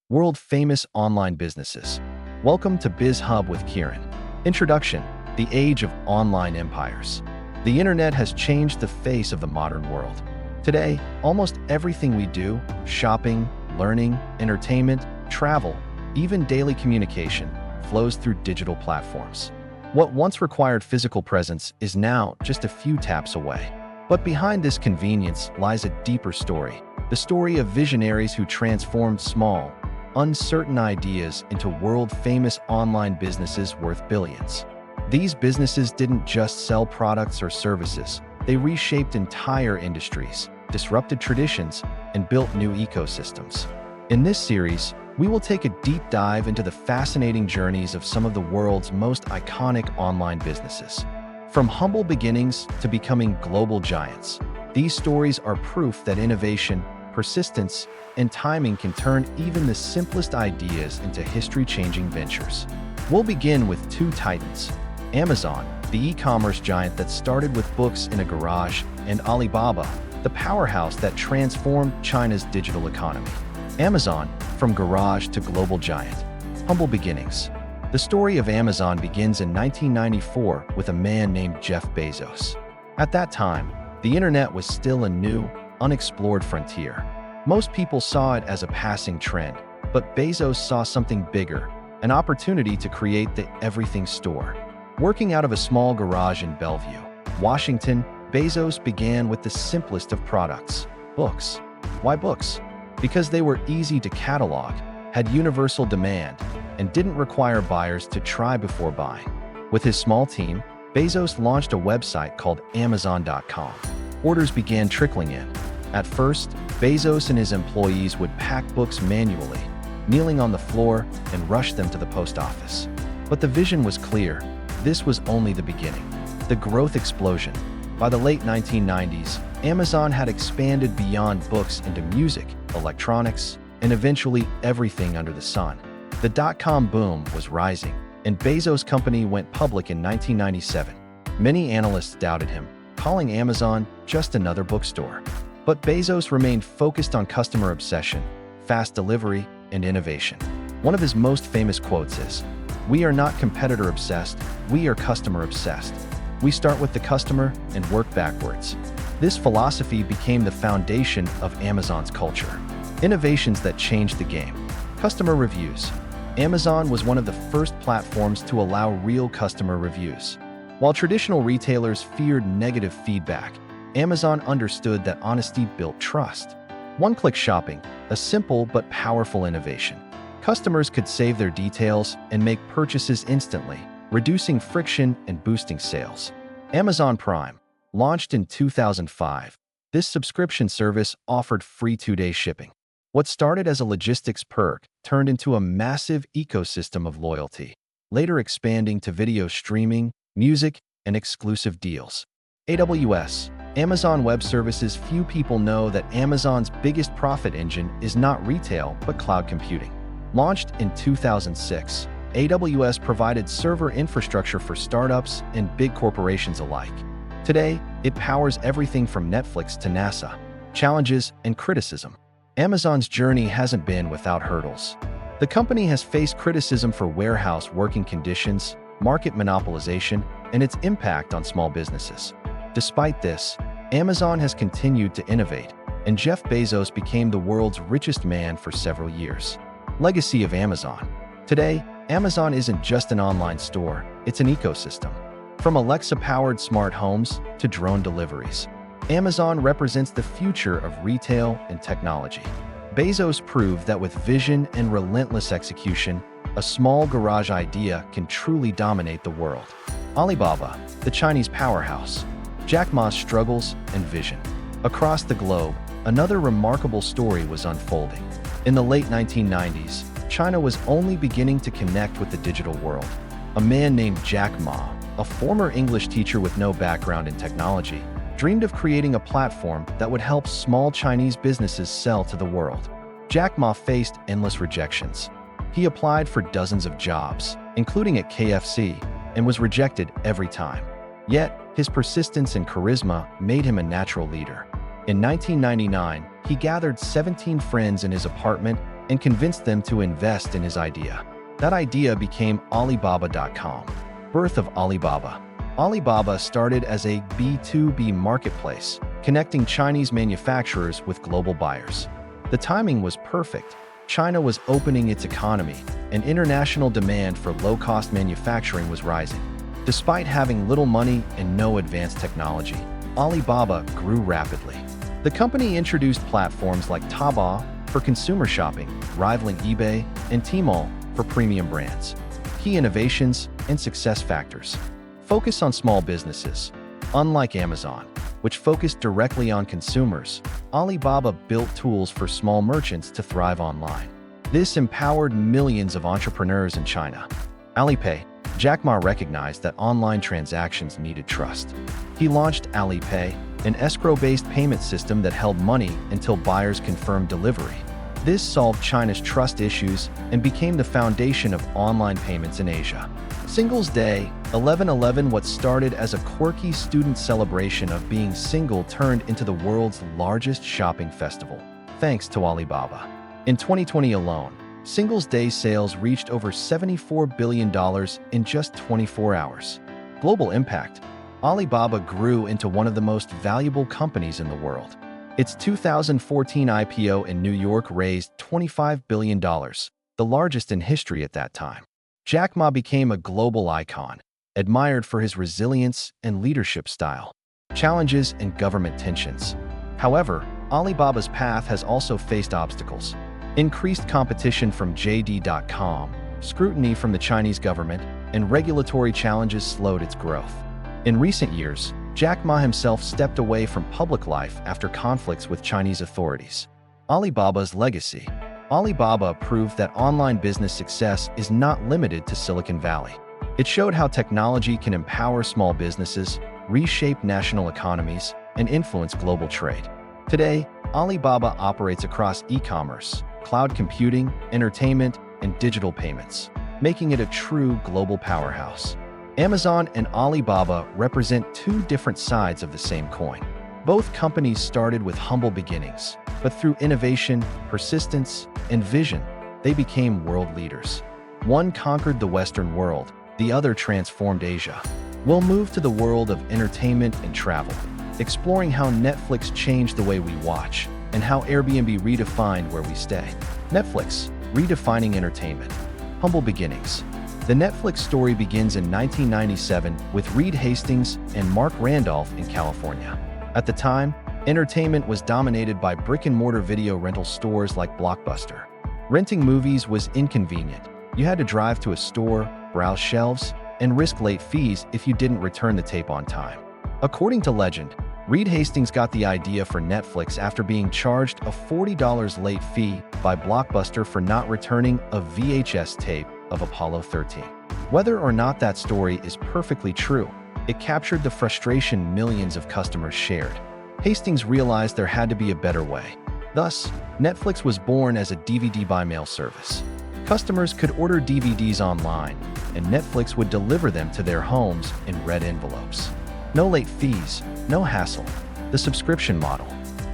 world-famous online businesses. Welcome to Biz Hub with Kiran. Introduction: the age of online empires. The internet has changed the face of the modern world. Today, almost everything we do, shopping, learning, entertainment, travel, even daily communication, flows through digital platforms. What once required physical presence is now just a few taps away. But behind this convenience lies a deeper story. The story of visionaries who transformed small, uncertain ideas into world-famous online businesses worth billions. These businesses didn't just sell products or services. They reshaped entire industries, disrupted traditions, and built new ecosystems. In this series, we will take a deep dive into the fascinating journeys of some of the world's most iconic online businesses. From humble beginnings to becoming global giants, these stories are proof that innovation, persistence, and timing can turn even the simplest ideas into history-changing ventures. We'll begin with two titans: Amazon, the e-commerce giant that started with books in a garage, and Alibaba, the powerhouse that transformed China's digital economy. Amazon, from garage to global giant. Humble beginnings. The story of Amazon begins in 1994 with a man named Jeff Bezos. At that time, the internet was still a new, unexplored frontier. Most people saw it as a passing trend, but Bezos saw something bigger, an opportunity to create the everything store. Working out of a small garage in Bellevue, Washington, Bezos began with the simplest of products: books. Why books? Because they were easy to catalog, had universal demand, and didn't require buyers to try before buying. With his small team, Bezos launched a website called Amazon.com. Orders began trickling in. At first, Bezos and his employees would pack books manually, kneeling on the floor and rush them to the post office. But the vision was clear. This was only the beginning. The growth explosion. By the late 1990s, Amazon had expanded beyond books into music, electronics, and eventually everything under the sun. The dot-com boom was rising, and Bezos' company went public in 1997. Many analysts doubted him, calling Amazon just another bookstore. But Bezos remained focused on customer obsession, fast delivery, and innovation. One of his most famous quotes is, "We are not competitor-obsessed, we are customer-obsessed. We start with the customer and work backwards." This philosophy became the foundation of Amazon's culture. Innovations that changed the game. Customer reviews. Amazon was one of the first platforms to allow real customer reviews. While traditional retailers feared negative feedback, Amazon understood that honesty built trust. One-click shopping, a simple but powerful innovation. Customers could save their details and make purchases instantly, reducing friction and boosting sales. Amazon Prime, launched in 2005, this subscription service offered free 2-day shipping. What started as a logistics perk turned into a massive ecosystem of loyalty, later expanding to video streaming, music, and exclusive deals. AWS, Amazon Web Services. Few people know that Amazon's biggest profit engine is not retail but cloud computing. Launched in 2006, AWS provided server infrastructure for startups and big corporations alike. Today, it powers everything from Netflix to NASA. Challenges and criticism. Amazon's journey hasn't been without hurdles. The company has faced criticism for warehouse working conditions, market monopolization, and its impact on small businesses. Despite this, Amazon has continued to innovate, and Jeff Bezos became the world's richest man for several years. Legacy of Amazon. Today, Amazon isn't just an online store, it's an ecosystem. From Alexa-powered smart homes to drone deliveries, Amazon represents the future of retail and technology. Bezos proved that with vision and relentless execution, a small garage idea can truly dominate the world. Alibaba, the Chinese powerhouse. Jack Ma's struggles and vision. Across the globe, another remarkable story was unfolding. In the late 1990s, China was only beginning to connect with the digital world. A man named Jack Ma, a former English teacher with no background in technology, dreamed of creating a platform that would help small Chinese businesses sell to the world. Jack Ma faced endless rejections. He applied for dozens of jobs, including at KFC, and was rejected every time. Yet, his persistence and charisma made him a natural leader. In 1999, he gathered 17 friends in his apartment and convinced them to invest in his idea. That idea became Alibaba.com. Birth of Alibaba. Alibaba started as a B2B marketplace, connecting Chinese manufacturers with global buyers. The timing was perfect. China was opening its economy, and international demand for low-cost manufacturing was rising. Despite having little money and no advanced technology, Alibaba grew rapidly. The company introduced platforms like Taobao for consumer shopping, rivaling eBay, and Tmall for premium brands. Key innovations and success factors. Focus on small businesses. Unlike Amazon, which focused directly on consumers, Alibaba built tools for small merchants to thrive online. This empowered millions of entrepreneurs in China. Alipay. Jack Ma recognized that online transactions needed trust. He launched Alipay, an escrow-based payment system that held money until buyers confirmed delivery. This solved China's trust issues and became the foundation of online payments in Asia. Singles Day, 11/11. What started as a quirky student celebration of being single turned into the world's largest shopping festival, thanks to Alibaba. In 2020 alone, Singles Day sales reached over $74 billion in just 24 hours. Global impact. Alibaba grew into one of the most valuable companies in the world. Its 2014 IPO in New York raised $25 billion, the largest in history at that time. Jack Ma became a global icon, admired for his resilience and leadership style. Challenges and government tensions. However, Alibaba's path has also faced obstacles. Increased competition from JD.com, scrutiny from the Chinese government, and regulatory challenges slowed its growth. In recent years, Jack Ma himself stepped away from public life after conflicts with Chinese authorities. Alibaba's legacy. Alibaba proved that online business success is not limited to Silicon Valley. It showed how technology can empower small businesses, reshape national economies, and influence global trade. Today, Alibaba operates across e-commerce, cloud computing, entertainment, and digital payments, making it a true global powerhouse. Amazon and Alibaba represent two different sides of the same coin. Both companies started with humble beginnings, but through innovation, persistence, and vision, they became world leaders. One conquered the Western world, the other transformed Asia. We'll move to the world of entertainment and travel, exploring how Netflix changed the way we watch and how Airbnb redefined where we stay. Netflix, redefining entertainment. Humble beginnings. The Netflix story begins in 1997 with Reed Hastings and Mark Randolph in California. At the time, entertainment was dominated by brick-and-mortar video rental stores like Blockbuster. Renting movies was inconvenient. You had to drive to a store, browse shelves, and risk late fees if you didn't return the tape on time. According to legend, Reed Hastings got the idea for Netflix after being charged a $40 late fee by Blockbuster for not returning a VHS tape of Apollo 13. Whether or not that story is perfectly true, it captured the frustration millions of customers shared. Hastings realized there had to be a better way. Thus, Netflix was born as a DVD by mail service. Customers could order DVDs online, and Netflix would deliver them to their homes in red envelopes. No late fees, no hassle. The subscription model.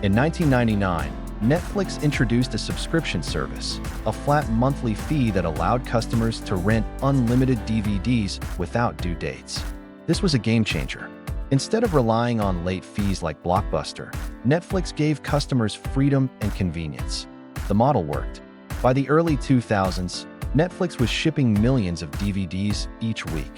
In 1999, Netflix introduced a subscription service, a flat monthly fee that allowed customers to rent unlimited DVDs without due dates. This was a game changer. Instead of relying on late fees like Blockbuster, Netflix gave customers freedom and convenience. The model worked. By the early 2000s, Netflix was shipping millions of DVDs each week.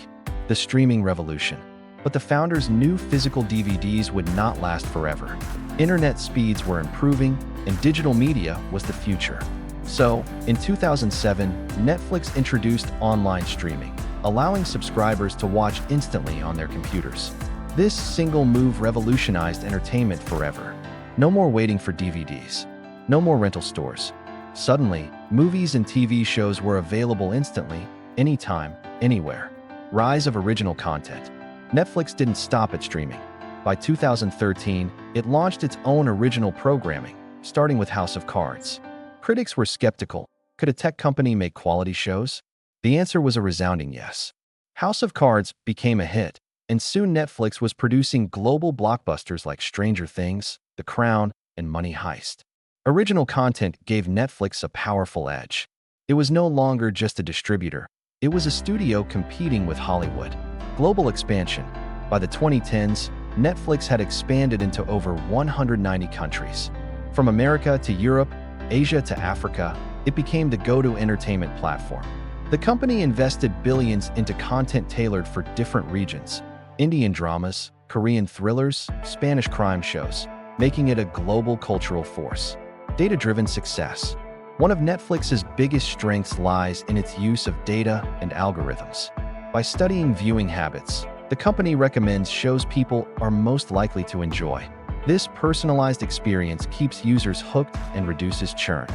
The streaming revolution. But the founders knew physical DVDs would not last forever. Internet speeds were improving, and digital media was the future. So, in 2007, Netflix introduced online streaming, allowing subscribers to watch instantly on their computers. This single move revolutionized entertainment forever. No more waiting for DVDs. No more rental stores. Suddenly, movies and TV shows were available instantly, anytime, anywhere. Rise of original content. Netflix didn't stop at streaming. By 2013, it launched its own original programming, starting with House of Cards. Critics were skeptical. Could a tech company make quality shows? The answer was a resounding yes. House of Cards became a hit, and soon Netflix was producing global blockbusters like Stranger Things, The Crown, and Money Heist. Original content gave Netflix a powerful edge. It was no longer just a distributor. It was a studio competing with Hollywood. Global expansion. By the 2010s, Netflix had expanded into over 190 countries. From America to Europe, Asia to Africa, it became the go-to entertainment platform. The company invested billions into content tailored for different regions: Indian dramas, Korean thrillers, Spanish crime shows, making it a global cultural force. Data-driven success. One of Netflix's biggest strengths lies in its use of data and algorithms. By studying viewing habits, the company recommends shows people are most likely to enjoy. This personalized experience keeps users hooked and reduces churn.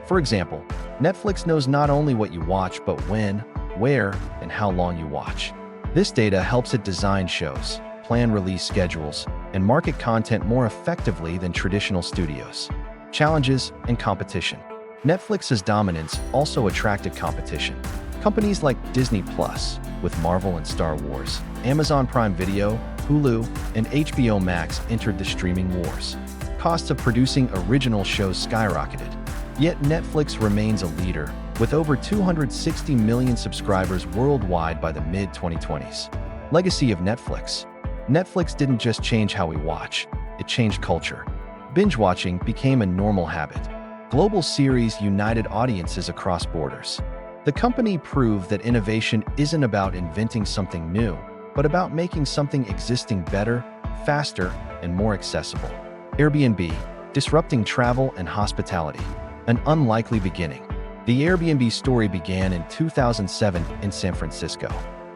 For example, Netflix knows not only what you watch, but when, where, and how long you watch. This data helps it design shows, plan release schedules, and market content more effectively than traditional studios. Challenges and competition. Netflix's dominance also attracted competition. Companies like Disney Plus, with Marvel and Star Wars, Amazon Prime Video, Hulu, and HBO Max entered the streaming wars. Costs of producing original shows skyrocketed. Yet Netflix remains a leader, with over 260 million subscribers worldwide by the mid-2020s. Legacy of Netflix. Netflix didn't just change how we watch, it changed culture. Binge-watching became a normal habit. Global series united audiences across borders. The company proved that innovation isn't about inventing something new, but about making something existing better, faster, and more accessible. Airbnb, disrupting travel and hospitality. An unlikely beginning. The Airbnb story began in 2007 in San Francisco.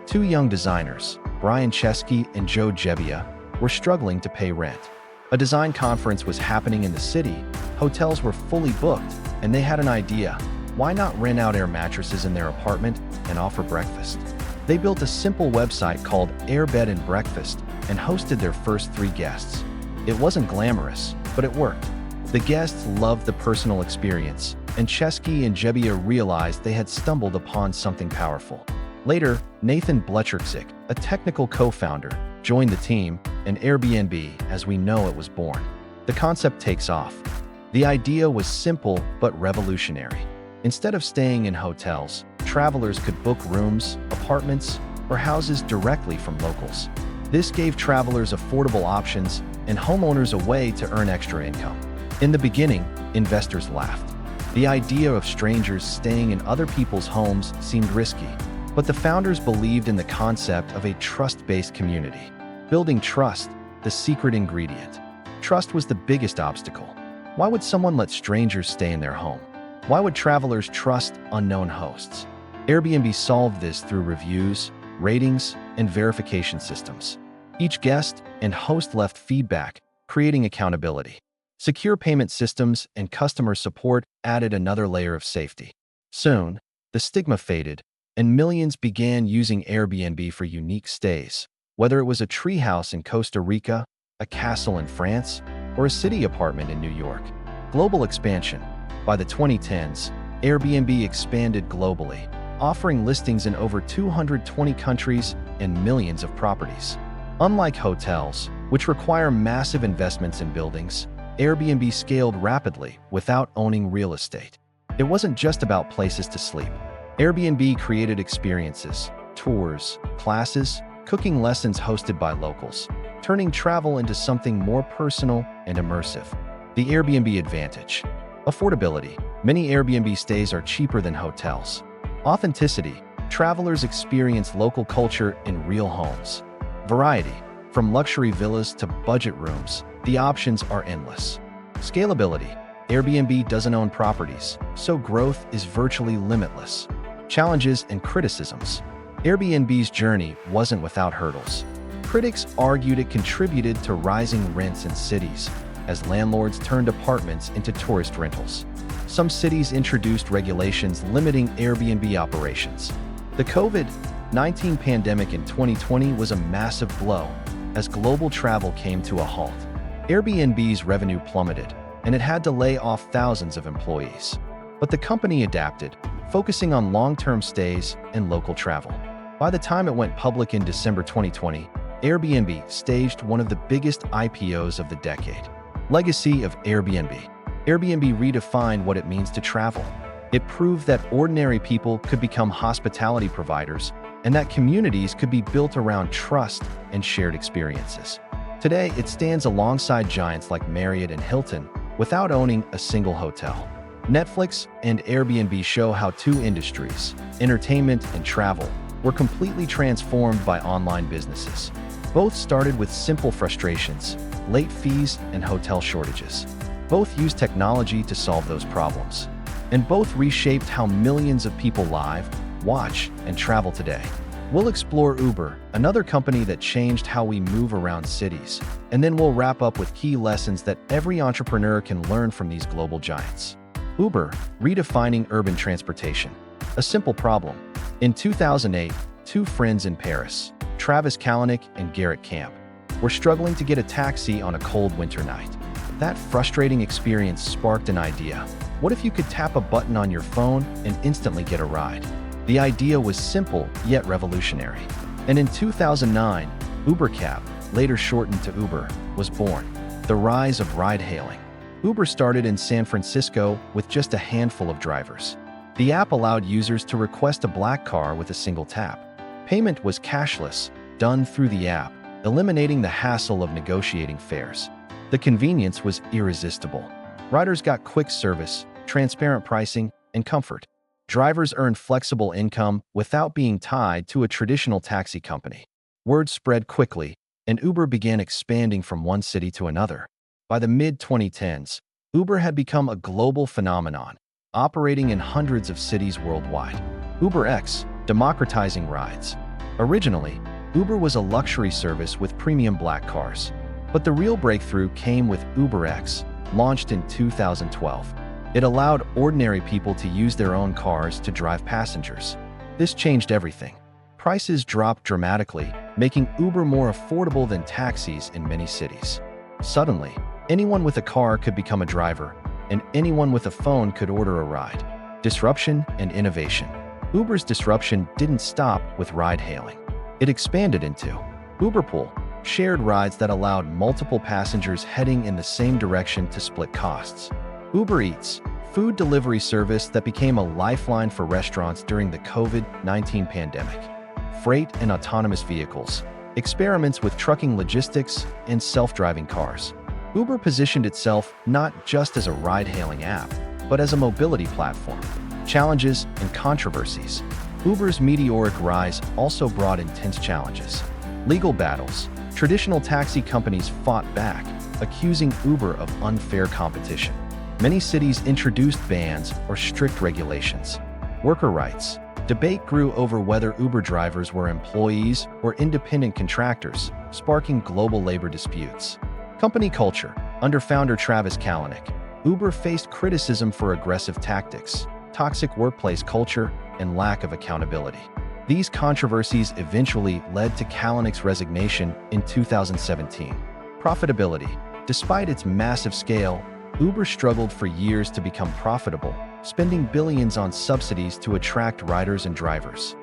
Two young designers, Brian Chesky and Joe Gebbia, were struggling to pay rent. A design conference was happening in the city, hotels were fully booked, and they had an idea. Why not rent out air mattresses in their apartment and offer breakfast? They built a simple website called Air Bed and Breakfast and hosted their first 3 guests. It wasn't glamorous, but it worked. The guests loved the personal experience, and Chesky and Gebbia realized they had stumbled upon something powerful. Later, Nathan Blecharczyk, a technical co-founder, joined the team, and Airbnb, as we know it, was born. The concept takes off. The idea was simple but revolutionary. Instead of staying in hotels, travelers could book rooms, apartments, or houses directly from locals. This gave travelers affordable options and homeowners a way to earn extra income. In the beginning, investors laughed. The idea of strangers staying in other people's homes seemed risky, but the founders believed in the concept of a trust-based community. Building trust, the secret ingredient. Trust was the biggest obstacle. Why would someone let strangers stay in their home? Why would travelers trust unknown hosts? Airbnb solved this through reviews, ratings, and verification systems. Each guest and host left feedback, creating accountability. Secure payment systems and customer support added another layer of safety. Soon, the stigma faded, and millions began using Airbnb for unique stays. Whether it was a treehouse in Costa Rica, a castle in France, or a city apartment in New York. Global expansion. By the 2010s, Airbnb expanded globally, offering listings in over 220 countries and millions of properties. Unlike hotels, which require massive investments in buildings, Airbnb scaled rapidly without owning real estate. It wasn't just about places to sleep. Airbnb created experiences, tours, classes, cooking lessons hosted by locals, turning travel into something more personal and immersive. The Airbnb advantage. Affordability. Many Airbnb stays are cheaper than hotels. Authenticity. Travelers experience local culture in real homes. Variety. From luxury villas to budget rooms, the options are endless. Scalability. Airbnb doesn't own properties, so growth is virtually limitless. Challenges and criticisms. Airbnb's journey wasn't without hurdles. Critics argued it contributed to rising rents in cities, as landlords turned apartments into tourist rentals. Some cities introduced regulations limiting Airbnb operations. The COVID-19 pandemic in 2020 was a massive blow, as global travel came to a halt. Airbnb's revenue plummeted, and it had to lay off thousands of employees. But the company adapted, focusing on long-term stays and local travel. By the time it went public in December 2020, Airbnb staged one of the biggest IPOs of the decade. Legacy of Airbnb. Airbnb redefined what it means to travel. It proved that ordinary people could become hospitality providers and that communities could be built around trust and shared experiences. Today, it stands alongside giants like Marriott and Hilton without owning a single hotel. Netflix and Airbnb show how two industries, entertainment and travel, were completely transformed by online businesses. Both started with simple frustrations, late fees, and hotel shortages. Both used technology to solve those problems. And both reshaped how millions of people live, watch, and travel today. We'll explore Uber, another company that changed how we move around cities. And then we'll wrap up with key lessons that every entrepreneur can learn from these global giants. Uber, redefining urban transportation. A simple problem. In 2008, two friends in Paris, Travis Kalanick and Garrett Camp, were struggling to get a taxi on a cold winter night. That frustrating experience sparked an idea. What if you could tap a button on your phone and instantly get a ride? The idea was simple yet revolutionary. And in 2009, UberCab, later shortened to Uber, was born. The rise of ride-hailing. Uber started in San Francisco with just a handful of drivers. The app allowed users to request a black car with a single tap. Payment was cashless, done through the app, eliminating the hassle of negotiating fares. The convenience was irresistible. Riders got quick service, transparent pricing, and comfort. Drivers earned flexible income without being tied to a traditional taxi company. Word spread quickly, and Uber began expanding from one city to another. By the mid-2010s, Uber had become a global phenomenon, operating in hundreds of cities worldwide. UberX, democratizing rides. Originally, Uber was a luxury service with premium black cars. But the real breakthrough came with UberX, launched in 2012. It allowed ordinary people to use their own cars to drive passengers. This changed everything. Prices dropped dramatically, making Uber more affordable than taxis in many cities. Suddenly, anyone with a car could become a driver, and anyone with a phone could order a ride. Disruption and innovation. Uber's disruption didn't stop with ride-hailing. It expanded into Uberpool, shared rides that allowed multiple passengers heading in the same direction to split costs. Uber Eats, food delivery service that became a lifeline for restaurants during the COVID-19 pandemic. Freight and autonomous vehicles, experiments with trucking logistics and self-driving cars. Uber positioned itself not just as a ride-hailing app, but as a mobility platform. Challenges and controversies. Uber's meteoric rise also brought intense challenges. Legal battles. Traditional taxi companies fought back, accusing Uber of unfair competition. Many cities introduced bans or strict regulations. Worker rights. Debate grew over whether Uber drivers were employees or independent contractors, sparking global labor disputes. Company culture. Under founder Travis Kalanick, Uber faced criticism for aggressive tactics, toxic workplace culture, and lack of accountability. These controversies eventually led to Kalanick's resignation in 2017. Profitability. Despite its massive scale, Uber struggled for years to become profitable, spending billions on subsidies to attract riders and drivers.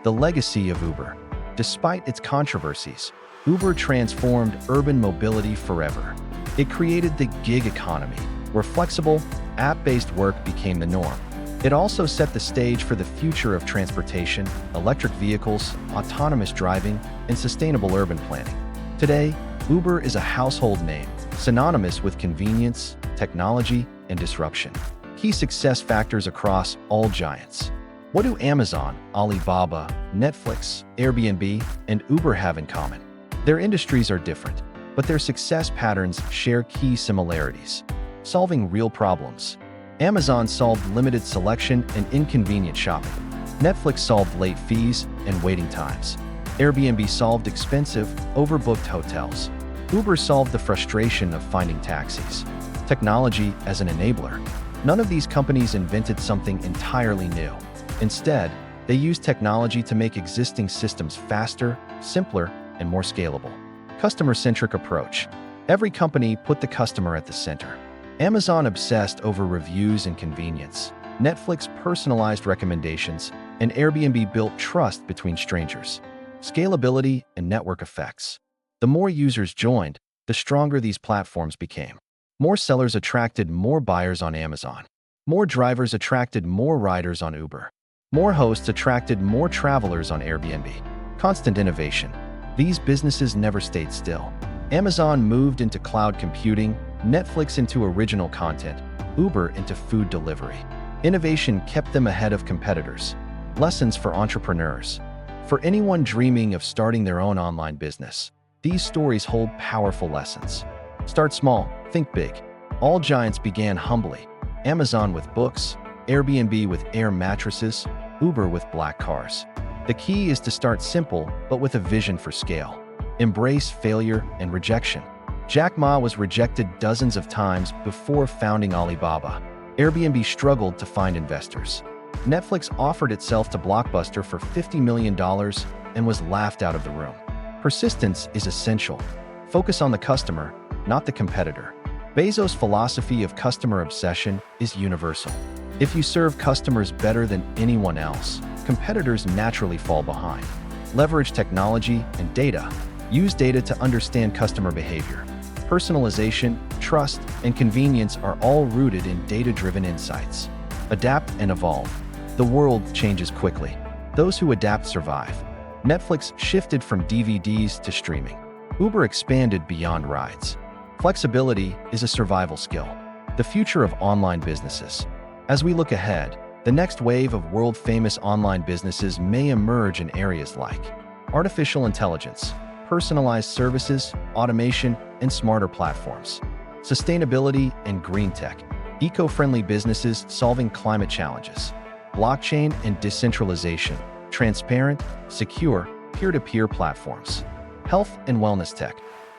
The legacy of Uber. Despite its controversies, Uber transformed urban mobility forever. It created the gig economy, where flexible, app-based work became the norm. It also set the stage for the future of transportation, electric vehicles, autonomous driving, and sustainable urban planning. Today, Uber is a household name, synonymous with convenience, technology, and disruption. Key success factors across all giants. What do Amazon, Alibaba, Netflix, Airbnb, and Uber have in common? Their industries are different, but their success patterns share key similarities. Solving real problems. Amazon solved limited selection and inconvenient shopping. Netflix solved late fees and waiting times. Airbnb solved expensive, overbooked hotels. Uber solved the frustration of finding taxis. Technology as an enabler. None of these companies invented something entirely new. Instead, they used technology to make existing systems faster, simpler, and more scalable. Customer-centric approach. Every company put the customer at the center. Amazon obsessed over reviews and convenience. Netflix personalized recommendations, and Airbnb built trust between strangers. Scalability and network effects. The more users joined, the stronger these platforms became. More sellers attracted more buyers on Amazon. More drivers attracted more riders on Uber. More hosts attracted more travelers on Airbnb. Constant innovation. These businesses never stayed still. Amazon moved into cloud computing, Netflix into original content, Uber into food delivery. Innovation kept them ahead of competitors. Lessons for entrepreneurs. For anyone dreaming of starting their own online business, these stories hold powerful lessons. Start small, think big. All giants began humbly. Amazon with books, Airbnb with air mattresses, Uber with black cars. The key is to start simple, but with a vision for scale. Embrace failure and rejection. Jack Ma was rejected dozens of times before founding Alibaba. Airbnb struggled to find investors. Netflix offered itself to Blockbuster for $50 million and was laughed out of the room. Persistence is essential. Focus on the customer, not the competitor. Bezos' philosophy of customer obsession is universal. If you serve customers better than anyone else, competitors naturally fall behind. Leverage technology and data. Use data to understand customer behavior. Personalization, trust, and convenience are all rooted in data-driven insights. Adapt and evolve. The world changes quickly. Those who adapt survive. Netflix shifted from DVDs to streaming. Uber expanded beyond rides. Flexibility is a survival skill. The future of online businesses. As we look ahead, the next wave of world-famous online businesses may emerge in areas like artificial intelligence, personalized services, automation, and smarter platforms, sustainability and green tech, eco-friendly businesses solving climate challenges, blockchain and decentralization, transparent, secure, peer-to-peer platforms, health and wellness tech,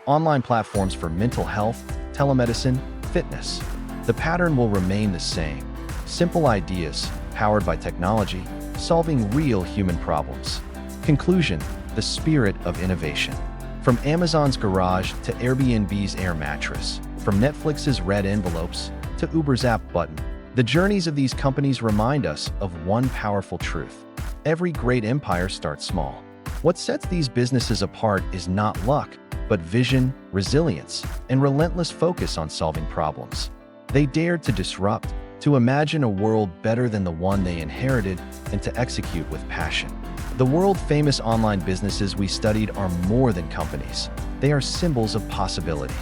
online platforms for mental health, telemedicine, fitness. The pattern will remain the same. Simple ideas, powered by technology, solving real human problems. Conclusion: the spirit of innovation. From Amazon's garage to Airbnb's air mattress, from Netflix's red envelopes to Uber's app button, the journeys of these companies remind us of one powerful truth. Every great empire starts small. What sets these businesses apart is not luck, but vision, resilience, and relentless focus on solving problems. They dared to disrupt, to imagine a world better than the one they inherited, and to execute with passion. The world-famous online businesses we studied are more than companies. They are symbols of possibility.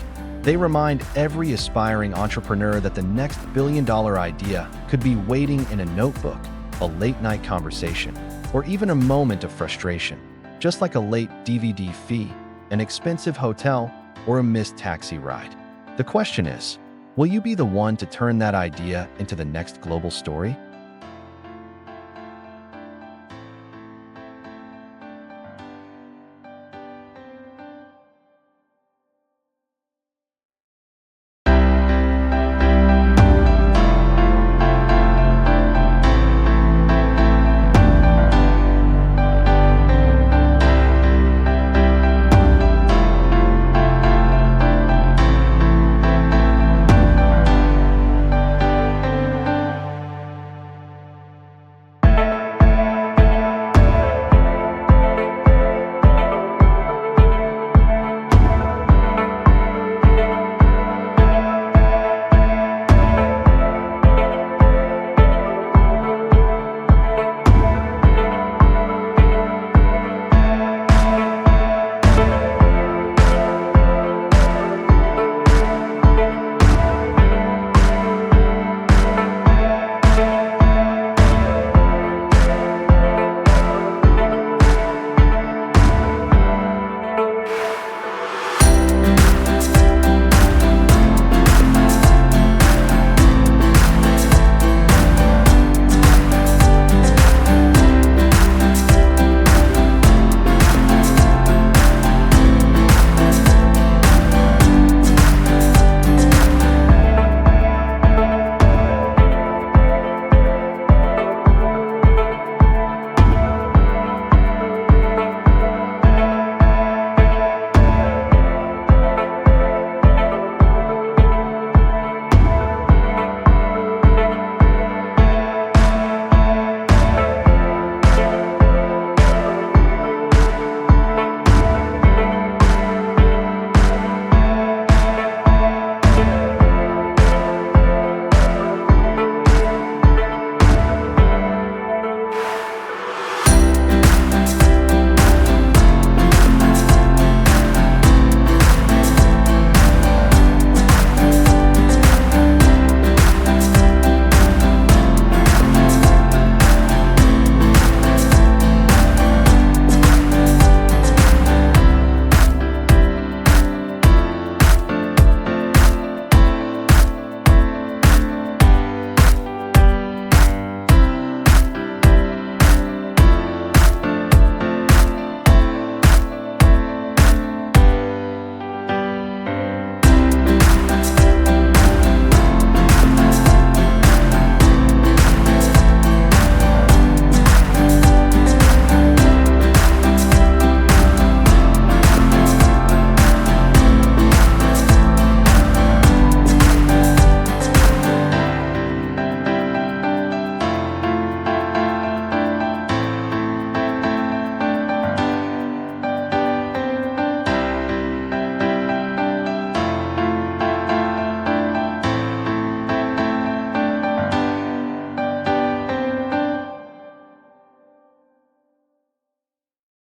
They remind every aspiring entrepreneur that the next billion-dollar idea could be waiting in a notebook, a late-night conversation, or even a moment of frustration, just like a late DVD fee, an expensive hotel, or a missed taxi ride. The question is, will you be the one to turn that idea into the next global story?